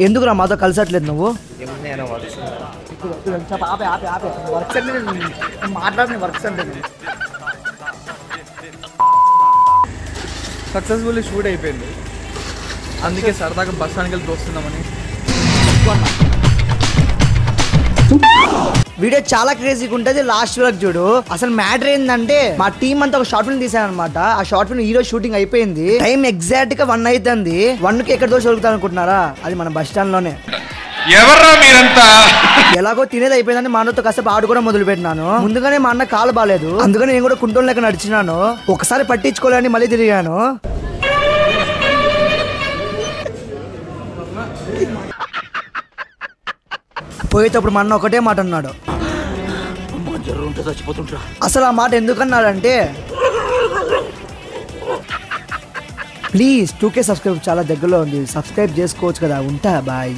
ఎందుకురా మాతో కలిసట్లేదు నువ్వు? మాట్లాడిన వర్క్స్ అంటే సక్సెస్ఫుల్లీ షూట్ అయిపోయింది, అందుకే సరదాగా బస్ స్టాండ్కి వెళ్ళి దోస్తున్నామని. వీడియో చాలా క్రేజీగా ఉంటుంది, లాస్ట్ వరకు చూడు. అసలు మ్యాటర్ ఏంటంటే మా టీం అంతా ఒక షార్ట్ ఫిల్మ్ తీసానమాట. ఆ షార్ట్ ఫిల్మ్ హీరో షూటింగ్ అయిపోయింది, టైం ఎగ్జాక్ట్ గా 1 అవుతుంది. 1కి ఎక్కడ దోష దొరుకుతా అనుకుంటున్నారా? అది మన బస్ స్టాండ్ లోనే. ఎవర్రా మీరంతా? ఎలాగో తినేది అయిపోయిందని మా అన్నతో కాసేపు ఆడుకోవడం మొదలు పెట్టినాను. ముందుగానే మా అన్న కాలు బాలేదు, అందుకని నేను కూడా కుంటోన్ లెక్క నడిచినాను. ఒకసారి పట్టించుకోలేని మళ్ళీ తిరిగాను. పోయేటప్పుడు మా అన్న ఒకటే మాట అన్నాడు. అసలు ఆ మాట ఎందుకన్నాడంటే, ప్లీజ్ 2K సబ్స్క్రైబ్ చాలా దగ్గరలో ఉంది, సబ్స్క్రైబ్ చేసుకోవచ్చు కదా. ఉంటా బాయ్.